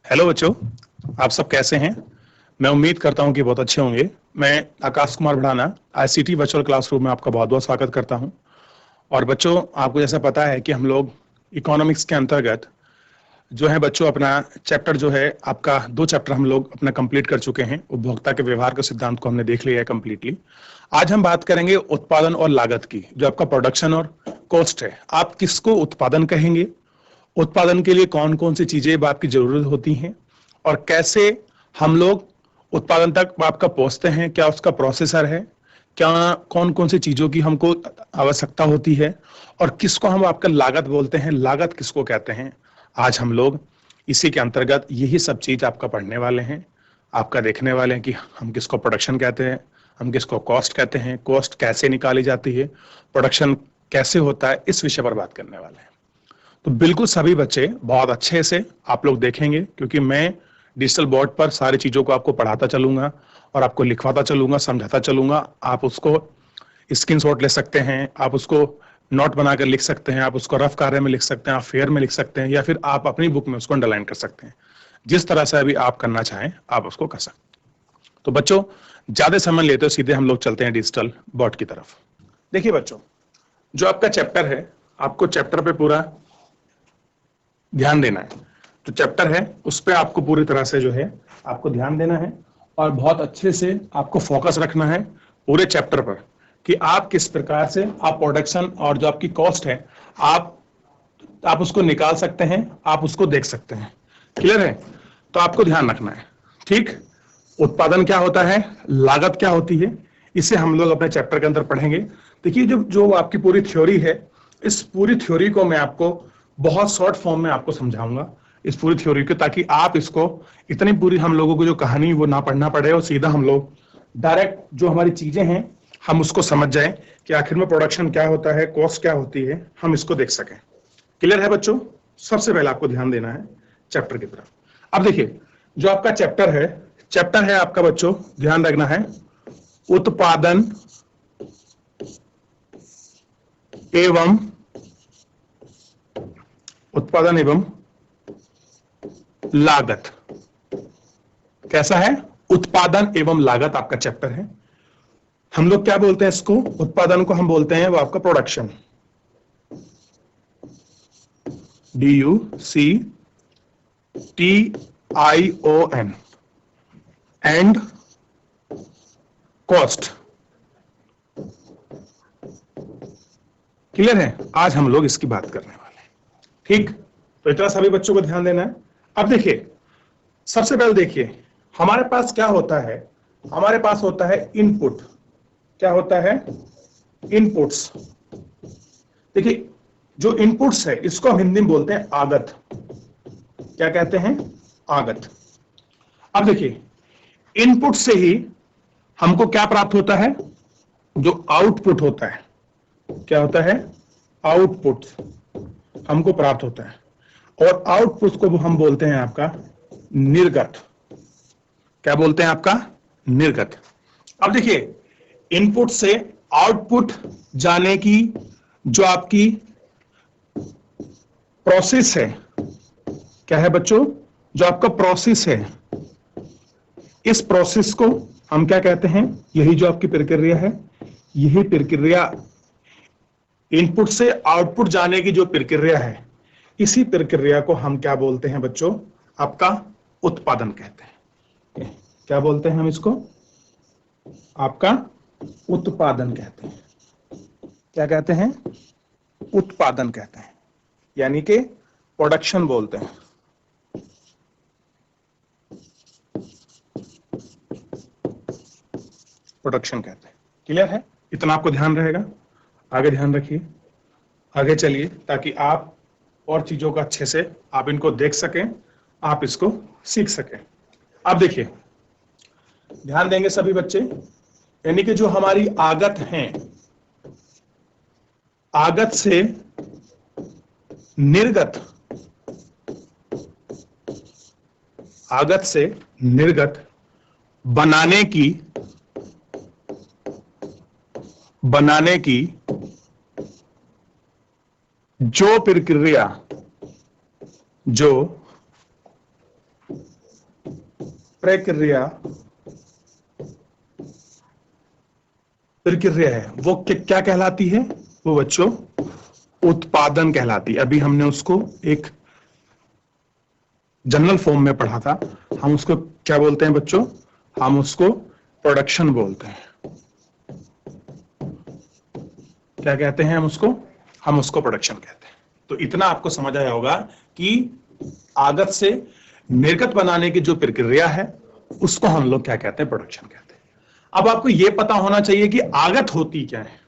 Hello बच्चों, आप सब कैसे हैं? मैं उम्मीद करता हूं कि बहुत अच्छे होंगे। मैं Akash Kumar Bhadana ICT virtual classroom में आपका बहुत बहुत स्वागत करता हूं। और बच्चों, आपको जैसा पता है कि हम लोग इकोनॉमिक्स के अंतर्गत जो है बच्चों अपना चैप्टर जो है आपका 2 चैप्टर हम लोग अपना कंप्लीट कर चुके हैं। उपभोक्ता के व्यवहार के सिद्धांत को हमने देख लिया है कंप्लीटली। आज हम बात करेंगे उत्पादन और लागत की। जो आपका प्रोडक्शन और कॉस्ट है, आप किसको उत्पादन कहेंगे, उत्पादन के लिए कौन कौन सी चीजें आपकी जरूरत होती हैं, और कैसे हम लोग उत्पादन तक आपका पहुंचते हैं, क्या उसका प्रोसेसर है, क्या कौन कौन सी चीजों की हमको आवश्यकता होती है, और किसको हम आपका लागत बोलते हैं, लागत किसको कहते हैं। आज हम लोग इसी के अंतर्गत यही सब चीज आपका पढ़ने वाले हैं। आपका देखने वाले हैं कि हम किसको प्रोडक्शन कहते हैं, हम किसको कॉस्ट कहते हैं, कॉस्ट कैसे निकाली जाती है, प्रोडक्शन कैसे होता है, इस विषय पर बात करने वाले हैं। तो बिल्कुल सभी बच्चे बहुत अच्छे से आप लोग देखेंगे, क्योंकि मैं डिजिटल बोर्ड पर सारी चीजों को आपको पढ़ाता चलूंगा और आपको लिखवाता चलूंगा, समझाता चलूंगा। आप उसको स्क्रीनशॉट ले सकते हैं, आप उसको नोट बनाकर लिख सकते हैं, आप उसको रफ कार्य में लिख सकते हैं, आप फेयर में लिख सकते हैं, या फिर आप अपनी बुक में उसको अंडरलाइन कर सकते हैं। जिस तरह से अभी आप करना चाहें आप उसको कर सकते हैं। तो बच्चों, ज्यादा समय लेते हो, सीधे हम लोग चलते हैं डिजिटल बोर्ड की तरफ। देखिए बच्चों, जो आपका चैप्टर है, आपको चैप्टर पे पूरा ध्यान देना है। जो चैप्टर है उस पर आपको पूरी तरह से जो है आपको ध्यान देना है, और बहुत अच्छे से आपको फोकस रखना है पूरे चैप्टर पर कि आप किस प्रकार से आप प्रोडक्शन और जो आपकी कॉस्ट है आप उसको निकाल सकते हैं, आप उसको देख सकते हैं। क्लियर है? तो आपको ध्यान रखना है। ठीक, उत्पादन क्या होता है, लागत क्या होती है, इसे हम लोग अपने चैप्टर के अंदर पढ़ेंगे। देखिए, जो जो आपकी पूरी थ्योरी है, इस पूरी थ्योरी को मैं आपको बहुत शॉर्ट फॉर्म में आपको समझाऊंगा, इस पूरी थ्योरी को, ताकि आप इसको इतनी पूरी हम लोगों को जो कहानी वो ना पढ़ना पड़े, और सीधा हम लोग डायरेक्ट जो हमारी चीजें हैं हम उसको समझ जाएं कि आखिर में प्रोडक्शन क्या होता है, कॉस्ट क्या होती है, हम इसको देख सकें। क्लियर है बच्चों? सबसे पहले आपको ध्यान देना है चैप्टर की तरफ। अब देखिए, जो आपका चैप्टर है आपका बच्चों, ध्यान रखना है, उत्पादन एवं लागत। कैसा है? उत्पादन एवं लागत आपका चैप्टर है। हम लोग क्या बोलते हैं इसको? उत्पादन को हम बोलते हैं वो आपका production, DUCTION, and cost. Clear है? आज हम लोग इसकी बात करने वाले हैं। ठीक, तो इतना सभी बच्चों को ध्यान देना है। अब देखिए, सबसे पहले देखिए हमारे पास क्या होता है। हमारे पास होता है इनपुट। क्या होता है? इनपुट्स। देखिए, जो इनपुट्स है इसको हम हिंदी में बोलते हैं आगत। क्या कहते हैं? आगत। अब देखिए, इनपुट से ही हमको क्या प्राप्त होता है? जो आउटपुट होता है। क्या होता है? आउटपुट हमको प्राप्त होता है, और आउटपुट को हम बोलते हैं आपका निर्गत। क्या बोलते हैं? आपका निर्गत। अब देखिए, इनपुट से आउटपुट जाने की जो आपकी प्रोसेस है, क्या है बच्चों? जो आपका प्रोसेस है, इस प्रोसेस को हम क्या कहते हैं? यही जो आपकी प्रक्रिया है, यही प्रक्रिया, इनपुट से आउटपुट जाने की जो प्रक्रिया है, इसी प्रक्रिया को हम क्या बोलते हैं बच्चों? आपका उत्पादन कहते हैं। क्या बोलते हैं हम इसको? आपका उत्पादन कहते हैं। क्या कहते हैं? उत्पादन कहते हैं, यानी कि प्रोडक्शन बोलते हैं। प्रोडक्शन कहते हैं। क्लियर है? इतना आपको ध्यान रहेगा। आगे ध्यान रखिए, आगे चलिए, ताकि आप और चीजों को अच्छे से आप इनको देख सकें, आप इसको सीख सकें। अब देखिए, ध्यान देंगे सभी बच्चे, यानी कि जो हमारी आगत है, आगत से निर्गत, आगत से निर्गत बनाने की जो प्रक्रिया, जो प्रक्रिया प्रक्रिया है वो क्या कहलाती है? वो बच्चों उत्पादन कहलाती है। अभी हमने उसको एक जनरल फॉर्म में पढ़ा था। हम उसको क्या बोलते हैं बच्चों? हम उसको प्रोडक्शन बोलते हैं। क्या कहते हैं हम उसको? हम उसको प्रोडक्शन कहते हैं। तो इतना आपको समझ आया होगा कि आगत से निर्गत बनाने की जो प्रक्रिया है उसको हम लोग क्या कहते हैं? प्रोडक्शन कहते हैं। अब आपको यह पता होना चाहिए कि आगत होती क्या है।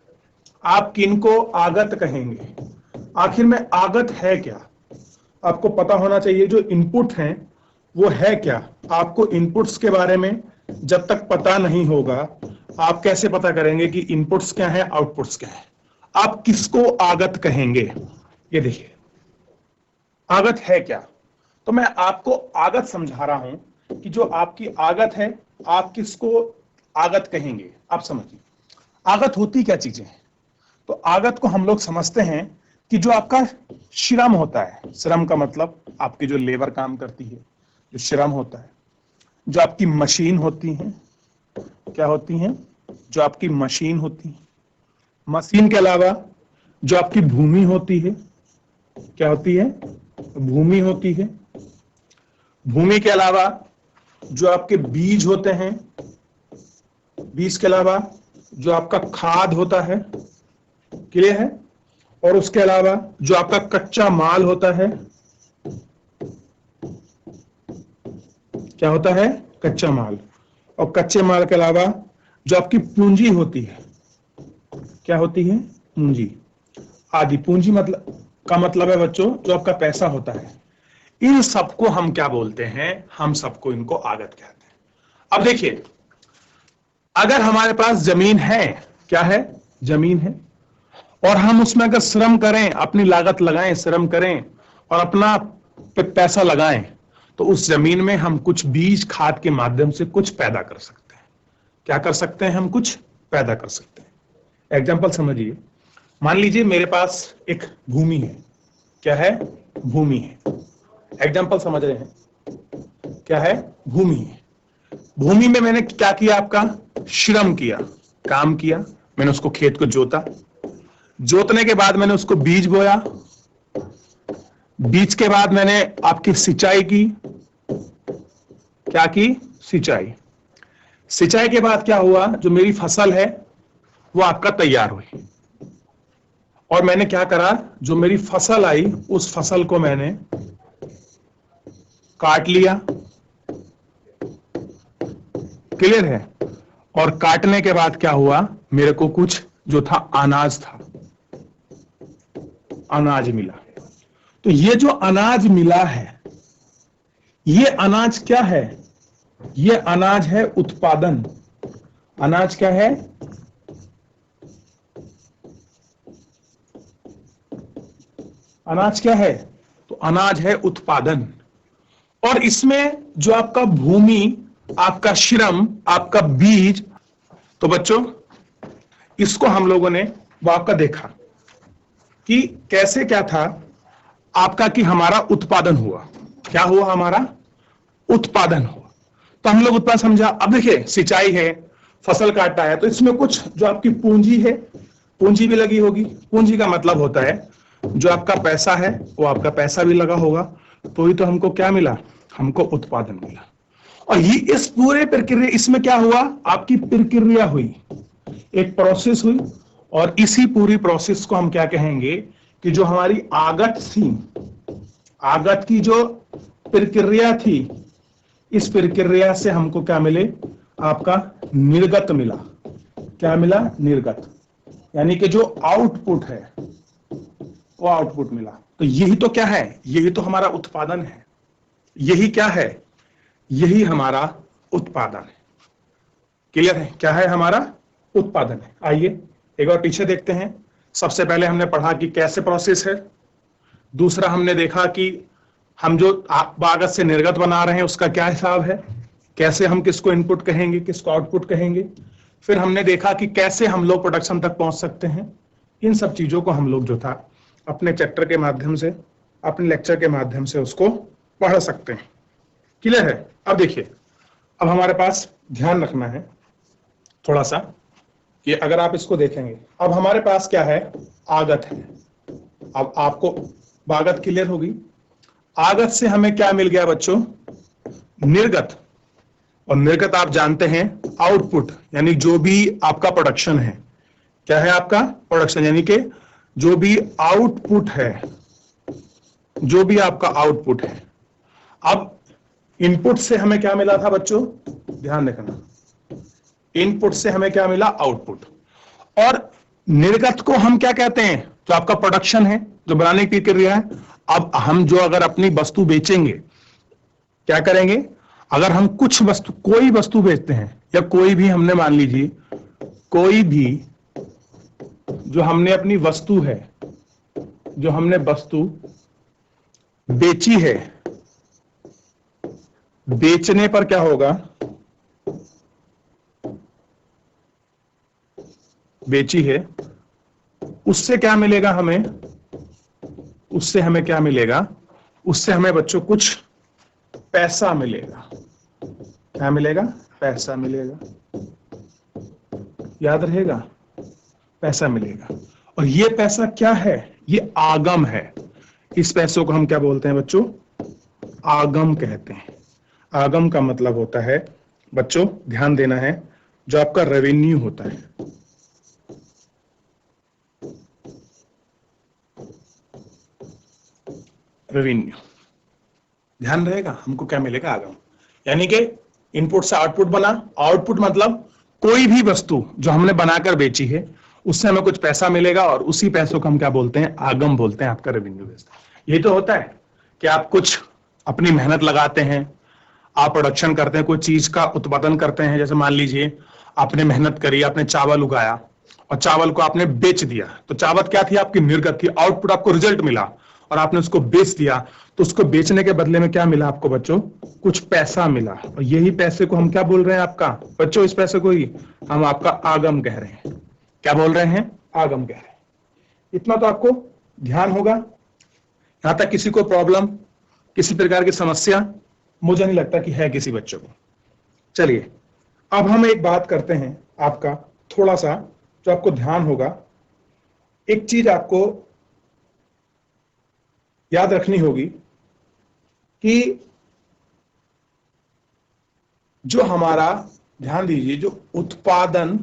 आप किनको आगत कहेंगे? आखिर में आगत है क्या? आपको पता होना चाहिए। जो इनपुट हैं वो है क्या? आपको इनपुट्स के बारे में जब तक पता नहीं होगा आप कैसे पता करेंगे कि इनपुट्स क्या है, आउटपुट्स क्या है? आप किसको आगत कहेंगे? ये देखिए, आगत है क्या? तो मैं आपको आगत समझा रहा हूं कि जो आपकी आगत है आप किसको आगत कहेंगे। आप समझिए आगत होती क्या चीजें हैं। तो आगत को हम लोग समझते हैं कि जो आपका श्रम होता है, श्रम का मतलब आपकी जो लेबर काम करती है, जो श्रम होता है, जो आपकी मशीन होती है, क्या होती हैं? जो आपकी मशीन होती है, मशीन के अलावा जो आपकी भूमि होती है, क्या होती है? भूमि होती है। भूमि के अलावा जो आपके बीज होते हैं, बीज के अलावा जो आपका खाद होता है, क्लियर है? और उसके अलावा जो आपका कच्चा माल होता है, क्या होता है? कच्चा माल। और कच्चे माल के अलावा जो आपकी पूंजी होती है, क्या होती है? पूंजी आदि। पूंजी मतलब का मतलब है बच्चों जो आपका पैसा होता है। इन सबको हम क्या बोलते हैं? हम सबको इनको आगत कहते हैं। अब देखिए, अगर हमारे पास जमीन है, क्या है? जमीन है, और हम उसमें अगर श्रम करें, अपनी लागत लगाएं, श्रम करें और अपना पैसा लगाएं, तो उस जमीन में हम कुछ बीज खाद के माध्यम से कुछ पैदा कर सकते हैं। क्या कर सकते हैं? हम कुछ पैदा कर सकते हैं। एग्जाम्पल समझिए, मान लीजिए मेरे पास एक भूमि है। क्या है? भूमि है। एग्जाम्पल समझ रहे हैं? क्या है? भूमि है। भूमि में मैंने क्या किया? आपका श्रम किया, काम किया। मैंने उसको खेत को जोता, जोतने के बाद मैंने उसको बीज बोया, बीज के बाद मैंने आपकी सिंचाई की। क्या की? सिंचाई। सिंचाई के बाद क्या हुआ? जो मेरी फसल है वो आपका तैयार हुई, और मैंने क्या करा? जो मेरी फसल आई उस फसल को मैंने काट लिया, क्लियर है? और काटने के बाद क्या हुआ? मेरे को कुछ जो था अनाज था, अनाज मिला। तो ये जो अनाज मिला है, ये अनाज क्या है? ये अनाज है उत्पादन। अनाज क्या है? अनाज क्या है? तो अनाज है उत्पादन। और इसमें जो आपका भूमि, आपका श्रम, आपका बीज, तो बच्चों इसको हम लोगों ने वो आपका देखा कि कैसे क्या था आपका, कि हमारा उत्पादन हुआ। क्या हुआ? हमारा उत्पादन हुआ। तो हम लोग उत्पादन समझा। अब देखिए, सिंचाई है, फसल काटा है, तो इसमें कुछ जो आपकी पूंजी है, पूंजी भी लगी होगी। पूंजी का मतलब होता है जो आपका पैसा है वो आपका पैसा भी लगा होगा, तो ही तो हमको क्या मिला? हमको उत्पादन मिला। और ये इस पूरे प्रक्रिया, इसमें क्या हुआ? आपकी प्रक्रिया हुई, एक प्रोसेस हुई। और इसी पूरी प्रोसेस को हम क्या कहेंगे? कि जो हमारी आगत थी, आगत की जो प्रक्रिया थी, इस प्रक्रिया से हमको क्या मिले? आपका निर्गत मिला। क्या मिला? निर्गत, यानी कि जो आउटपुट है वो आउटपुट मिला। तो यही तो क्या है? यही तो हमारा उत्पादन है। यही क्या है? यही हमारा उत्पादन है। क्लियर है? क्या है? हमारा उत्पादन है। आइए एक बार पीछे देखते हैं। सबसे पहले हमने पढ़ा कि कैसे प्रोसेस है। दूसरा हमने देखा कि हम जो आगत से निर्गत बना रहे हैं उसका क्या हिसाब है, कैसे हम किसको इनपुट कहेंगे, किसको आउटपुट कहेंगे। फिर हमने देखा कि कैसे हम लोग प्रोडक्शन तक पहुंच सकते हैं। इन सब चीजों को हम लोग जो था अपने चैप्टर के माध्यम से, अपने लेक्चर के माध्यम से उसको पढ़ सकते हैं। क्लियर है? अब देखिए, अब हमारे पास ध्यान रखना है थोड़ा सा कि अगर आप इसको देखेंगे, अब हमारे पास क्या है, आगत है। अब आपको आगत क्लियर होगी। आगत से हमें क्या मिल गया बच्चों, निर्गत। और निर्गत आप जानते हैं आउटपुट, यानी जो भी आपका प्रोडक्शन है। क्या है आपका प्रोडक्शन, यानी कि जो भी आउटपुट है, जो भी आपका आउटपुट है। अब इनपुट से हमें क्या मिला था बच्चों, ध्यान रखना, इनपुट से हमें क्या मिला, आउटपुट। और निर्गत को हम क्या कहते हैं, जो आपका प्रोडक्शन है, जो बनाने की प्रक्रिया है। अब हम जो अगर अपनी वस्तु बेचेंगे, क्या करेंगे, अगर हम कुछ वस्तु, कोई वस्तु बेचते हैं, या कोई भी हमने मान लीजिए, कोई भी जो हमने अपनी वस्तु है, जो हमने वस्तु बेची है, बेचने पर क्या होगा, बेची है, उससे क्या मिलेगा हमें, उससे हमें क्या मिलेगा, उससे हमें बच्चों कुछ पैसा मिलेगा। क्या मिलेगा, पैसा मिलेगा, याद रहेगा, पैसा मिलेगा। और ये पैसा क्या है, ये आगम है। इस पैसों को हम क्या बोलते हैं बच्चों, आगम कहते हैं। आगम का मतलब होता है बच्चों, ध्यान देना है, जो आपका रेवेन्यू होता है। रेवेन्यू, ध्यान रहेगा, हमको क्या मिलेगा, आगम। यानी कि इनपुट से आउटपुट बना, आउटपुट मतलब कोई भी वस्तु जो हमने बनाकर बेची है, उससे हमें कुछ पैसा मिलेगा, और उसी पैसों को हम क्या बोलते हैं, आगम बोलते हैं, आपका रेवेन्यू बेस्ड। यही तो होता है कि आप कुछ अपनी मेहनत लगाते हैं, आप प्रोडक्शन करते हैं, कोई चीज का उत्पादन करते हैं। जैसे मान लीजिए आपने मेहनत करी, आपने चावल उगाया और चावल को आपने बेच दिया, तो चावल क्या थी, आपकी निर्गत थी, आउटपुट आपको रिजल्ट मिला, और आपने उसको बेच दिया। तो उसको बेचने के बदले में क्या मिला आपको बच्चों, कुछ पैसा मिला। और यही पैसे को हम क्या बोल रहे हैं आपका बच्चों, इस पैसे को ही हम आपका आगम कह रहे हैं। क्या बोल रहे हैं, आगम कह रहे हैं। इतना तो आपको ध्यान होगा। यहां तक किसी को प्रॉब्लम, किसी प्रकार की समस्या, मुझे नहीं लगता कि है किसी बच्चों को। चलिए अब हम एक बात करते हैं आपका, थोड़ा सा जो आपको ध्यान होगा। एक चीज आपको याद रखनी होगी कि जो हमारा, ध्यान दीजिए, जो उत्पादन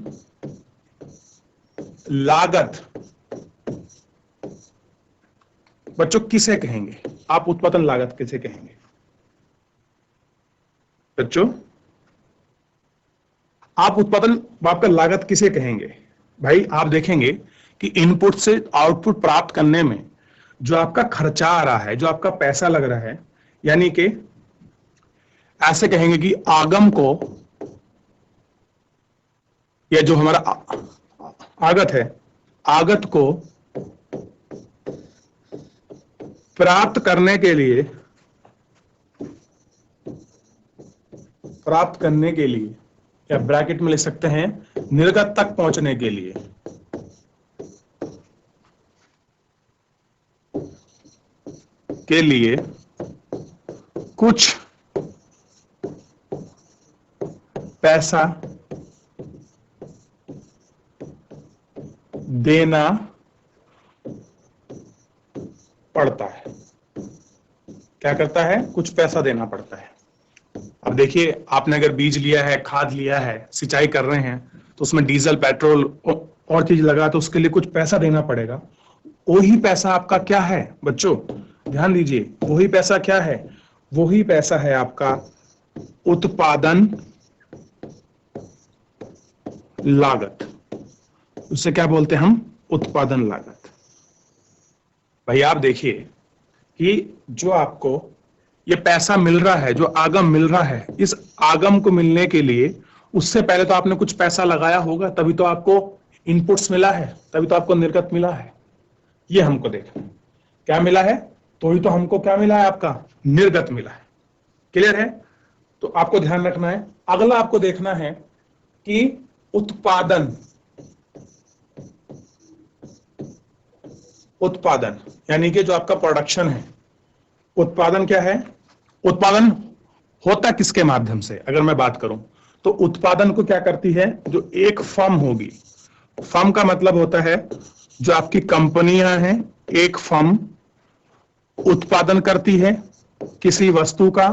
लागत बच्चों किसे कहेंगे, आप उत्पादन लागत किसे कहेंगे बच्चों, आप उत्पादन, आपका लागत किसे कहेंगे। भाई आप देखेंगे कि इनपुट से आउटपुट प्राप्त करने में जो आपका खर्चा आ रहा है, जो आपका पैसा लग रहा है, यानी कि ऐसे कहेंगे कि आगम को, या जो हमारा आगत है, आगत को प्राप्त करने के लिए, प्राप्त करने के लिए, या ब्रैकेट में लिख सकते हैं निर्गत तक पहुंचने के लिए, कुछ पैसा देना पड़ता है। क्या करता है, कुछ पैसा देना पड़ता है। अब देखिए, आपने अगर बीज लिया है, खाद लिया है, सिंचाई कर रहे हैं, तो उसमें डीजल, पेट्रोल और चीज लगा, तो उसके लिए कुछ पैसा देना पड़ेगा। वही पैसा आपका क्या है बच्चों, ध्यान दीजिए, वही पैसा क्या है, वही पैसा है आपका उत्पादन लागत। उससे क्या बोलते हैं हम, उत्पादन लागत। भाई आप देखिए कि जो आपको ये पैसा मिल रहा है, जो आगम मिल रहा है, इस आगम को मिलने के लिए उससे पहले तो आपने कुछ पैसा लगाया होगा, तभी तो आपको इनपुट्स मिला है, तभी तो आपको निर्गत मिला है। ये हमको देखना है, क्या मिला है, तो ही तो हमको क्या मिला है, आपका निर्गत मिला है। क्लियर है। तो आपको ध्यान रखना है। अगला आपको देखना है कि उत्पादन, उत्पादन यानी कि जो आपका प्रोडक्शन है, उत्पादन क्या है, उत्पादन होता किसके माध्यम से अगर मैं बात करूं तो उत्पादन को क्या करती है, जो एक फर्म होगी, फर्म का मतलब होता है जो आपकी कंपनियां हैं, एक फर्म उत्पादन करती है किसी वस्तु का,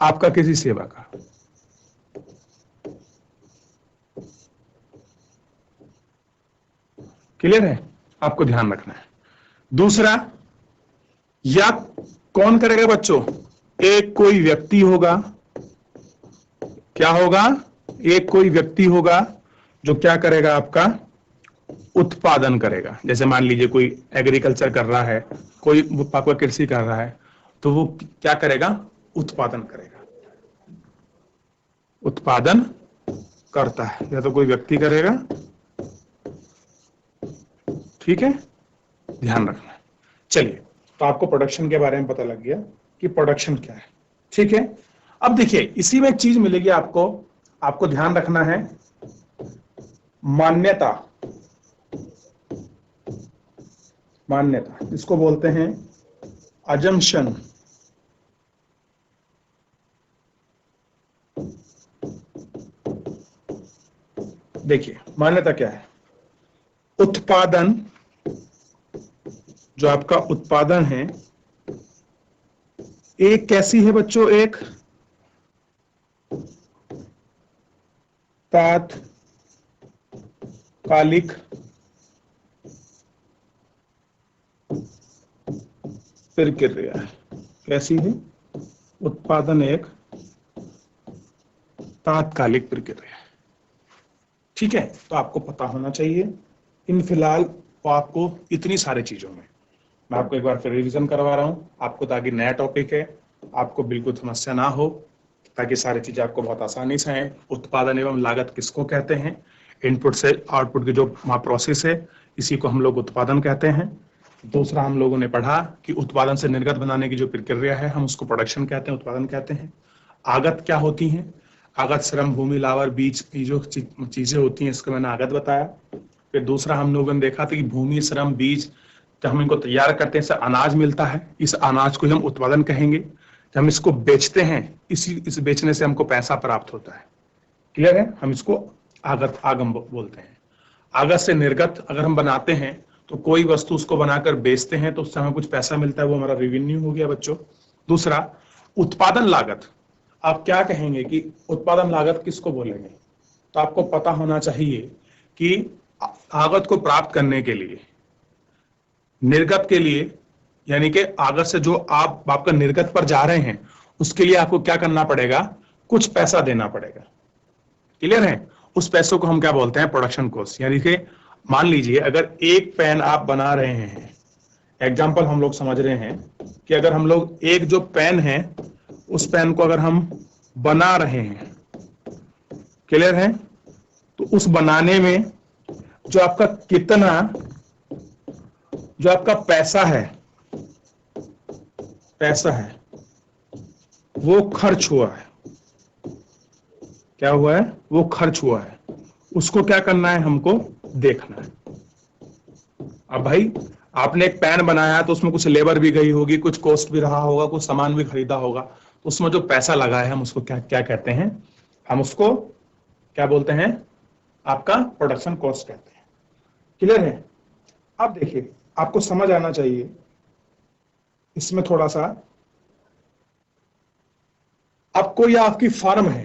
आपका किसी सेवा का। क्लियर है, आपको ध्यान रखना है। दूसरा, या कौन करेगा बच्चों, एक कोई व्यक्ति होगा, क्या होगा, एक कोई व्यक्ति होगा जो क्या करेगा, आपका उत्पादन करेगा। जैसे मान लीजिए कोई एग्रीकल्चर कर रहा है, कोई आपका कृषि कर रहा है, तो वो क्या करेगा, उत्पादन करेगा, उत्पादन करता है, या तो कोई व्यक्ति करेगा। ठीक है, ध्यान रखना। चलिए, तो आपको प्रोडक्शन के बारे में पता लग गया कि प्रोडक्शन क्या है। ठीक है, अब देखिए इसी में एक चीज मिलेगी आपको, आपको ध्यान रखना है, मान्यता। मान्यता इसको बोलते हैं अजम्पशन। देखिए मान्यता क्या है, उत्पादन, जो आपका उत्पादन है, एक कैसी है बच्चों, एक तात्कालिक प्रक्रिया है। कैसी है, उत्पादन एक तात्कालिक प्रक्रिया है। ठीक है, तो आपको पता होना चाहिए इन फिलहाल तो आपको इतनी सारी चीजों में मैं आपको एक बार फिर रिवीजन करवा रहा हूं आपको, ताकि नया टॉपिक है, आपको बिल्कुल समस्या ना हो, ताकि सारी चीजें आपको बहुत आसानी से हैं। उत्पादन एवं लागत किसको कहते हैं, इनपुट से आउटपुट की जो प्रोसेस है, इसी को हम लोग उत्पादन कहते हैं। दूसरा हम लोगों ने पढ़ा कि उत्पादन से निर्गत बनाने की जो प्रक्रिया है, हम उसको प्रोडक्शन कहते हैं, उत्पादन कहते हैं। आगत क्या होती हैं, आगत श्रम भूमि लावर बीज की जो चीजें होती हैं, इसको मैंने आगत बताया। फिर दूसरा हम लोगों ने देखा था कि भूमि श्रम बीज, जब हम इनको तैयार करते हैं, इससे अनाज मिलता है, इस अनाज को हम उत्पादन कहेंगे। जब हम इसको बेचते हैं, इस बेचने से हमको पैसा प्राप्त होता है। क्लियर है, हम इसको आगत आगम बोलते हैं। आगत से निर्गत अगर हम बनाते हैं, तो कोई वस्तु उसको बनाकर बेचते हैं तो उससे हमें कुछ पैसा मिलता है, वो हमारा रेवेन्यू हो गया बच्चों। दूसरा उत्पादन लागत, आप क्या कहेंगे कि उत्पादन लागत किसको बोलेंगे, तो आपको पता होना चाहिए कि आगत को प्राप्त करने के लिए, निर्गत के लिए, यानी कि आगत से जो आपका निर्गत पर जा रहे हैं, उसके लिए आपको क्या करना पड़ेगा, कुछ पैसा देना पड़ेगा। क्लियर है, उस पैसों को हम क्या बोलते हैं, प्रोडक्शन कॉस्ट। यानी कि मान लीजिए अगर एक पेन आप बना रहे हैं, एग्जांपल हम लोग समझ रहे हैं कि अगर हम लोग एक जो पेन है, उस पेन को अगर हम बना रहे हैं, क्लियर है, तो उस बनाने में जो आपका कितना, जो आपका पैसा है वो खर्च हुआ है, क्या हुआ है, वो खर्च हुआ है, उसको क्या करना है, हमको देखना है। अब भाई आपने एक पेन बनाया तो उसमें कुछ लेबर भी गई होगी, कुछ कॉस्ट भी रहा होगा, कुछ सामान भी खरीदा होगा, तो उसमें जो पैसा लगा है हम उसको क्या क्या कहते हैं, हम उसको क्या बोलते हैं, आपका प्रोडक्शन कॉस्ट कहते हैं। क्लियर है, अब देखिए आपको समझ आना चाहिए इसमें थोड़ा सा। अब कोई आपकी फर्म है,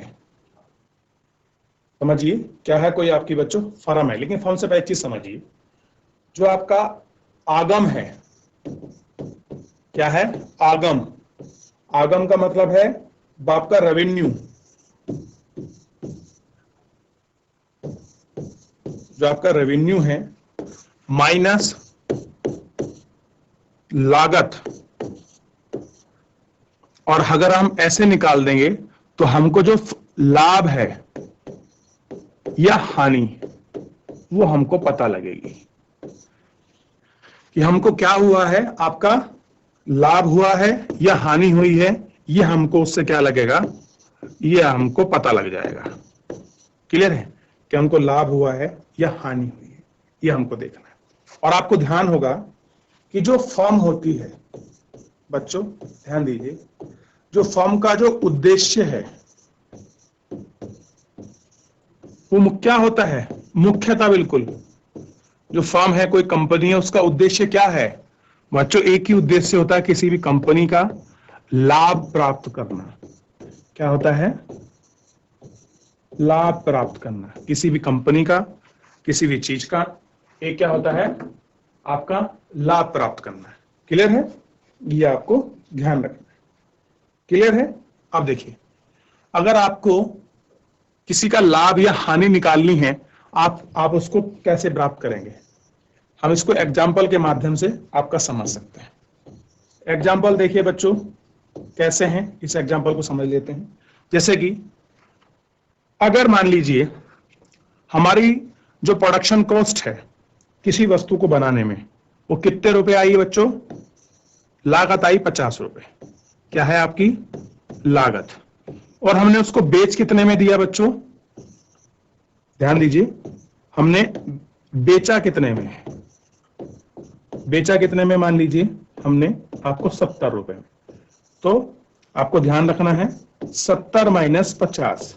समझिए क्या है, कोई आपकी बच्चों फर्म है, लेकिन फर्म से पहले एक चीज समझिए, जो आपका आगम है, क्या है, आगम। आगम का मतलब है आपका रेवेन्यू, जो आपका रेवेन्यू है, माइनस लागत। और अगर हम ऐसे निकाल देंगे तो हमको जो लाभ है या हानि, वो हमको पता लगेगी कि हमको क्या हुआ है, आपका लाभ हुआ है या हानि हुई है, ये हमको उससे क्या लगेगा, ये हमको पता लग जाएगा। क्लियर है, कि हमको लाभ हुआ है या हानि हुई है, ये हमको देखना है। और आपको ध्यान होगा कि जो फर्म होती है बच्चों, ध्यान दीजिए, जो फर्म का जो उद्देश्य है वो क्या होता है, मुख्यतः बिल्कुल जो फर्म है, कोई कंपनी है, उसका उद्देश्य क्या है बच्चों? एक ही उद्देश्य होता है किसी भी कंपनी का, लाभ प्राप्त करना। क्या होता है? लाभ प्राप्त करना। किसी भी कंपनी का, किसी भी चीज का एक क्या होता है? आपका लाभ प्राप्त करना। क्लियर है? ये आपको ध्यान रखना है। क्लियर है? अब देखिए, अगर आपको किसी का लाभ या हानि निकालनी है, आप उसको कैसे प्राप्त करेंगे? हम इसको एग्जाम्पल के माध्यम से आपका समझ सकते हैं। एग्जाम्पल देखिए बच्चों, कैसे हैं, इस एग्जाम्पल को समझ लेते हैं। जैसे कि अगर मान लीजिए हमारी जो प्रोडक्शन कॉस्ट है किसी वस्तु को बनाने में, वो कितने रुपए आई है बच्चों? लागत आई 50 रुपए। क्या है आपकी लागत? और हमने उसको बेच कितने में दिया बच्चों? ध्यान दीजिए, हमने बेचा कितने में? बेचा कितने में? मान लीजिए हमने आपको 70 रुपए में। तो आपको ध्यान रखना है 70 माइनस 50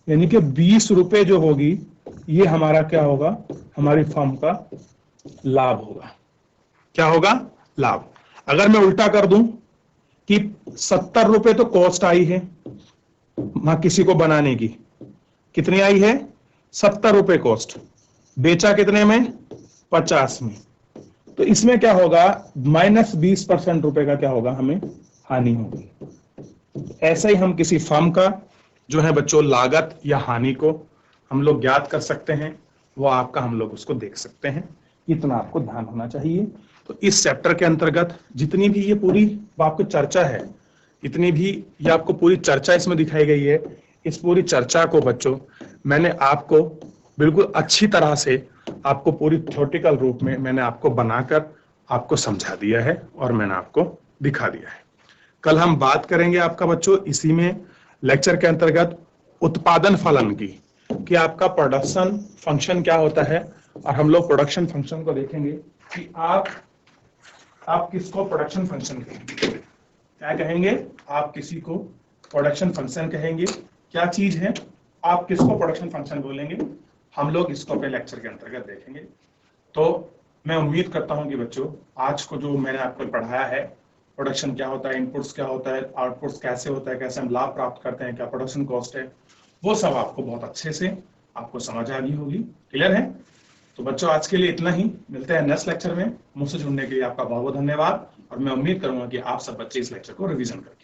यानी कि 20 रुपए जो होगी, ये हमारा क्या होगा? हमारी फर्म का लाभ होगा। क्या होगा? लाभ। अगर मैं उल्टा कर दूं कि 70 रुपए तो कॉस्ट आई है वहां किसी को बनाने की, कितनी आई है? 70 रुपए कॉस्ट। बेचा कितने में? 50 में। तो इसमें क्या होगा? माइनस 20% रुपए का क्या होगा? हमें हानि होगी। ऐसे ही हम किसी फर्म का जो है बच्चों लागत या हानि को हम लोग ज्ञात कर सकते हैं, वो आपका हम लोग उसको देख सकते हैं। इतना आपको ध्यान होना चाहिए। तो इस चैप्टर के अंतर्गत जितनी भी ये पूरी आपको चर्चा है, इतनी भी ये आपको पूरी चर्चा इसमें दिखाई गई है, इस पूरी चर्चा को बच्चों मैंने आपको बिल्कुल अच्छी तरह से आपको पूरी थ्योरेटिकल रूप में मैंने आपको बनाकर आपको समझा दिया है और मैंने आपको दिखा दिया है। कल हम बात करेंगे आपका बच्चों इसी में लेक्चर के अंतर्गत उत्पादन फलन की, कि आपका प्रोडक्शन फंक्शन क्या होता है, और हम लोग प्रोडक्शन फंक्शन को देखेंगे कि आप किसको प्रोडक्शन फंक्शन कहेंगे। क्या कहेंगे? आप किसी को प्रोडक्शन फंक्शन कहेंगे। क्या चीज है? आप किसको प्रोडक्शन फंक्शन बोलेंगे? हम लोग इसको अपने लेक्चर के अंतर्गत देखेंगे। तो मैं उम्मीद करता हूं कि बच्चों आज को जो मैंने आपको पढ़ाया है, प्रोडक्शन क्या होता है, इनपुट्स क्या होता है, आउटपुट्स कैसे होता है, कैसे हम लाभ प्राप्त करते हैं, क्या प्रोडक्शन कॉस्ट है, वो सब आपको बहुत अच्छे से आपको समझ आ गई होगी। क्लियर है? तो बच्चों आज के लिए इतना ही। मिलते हैं नेक्स्ट लेक्चर में। मुझसे जुड़ने के लिए आपका बहुत बहुत धन्यवाद, और मैं उम्मीद करूंगा कि आप सब बच्चे इस लेक्चर को रिवीजन करें।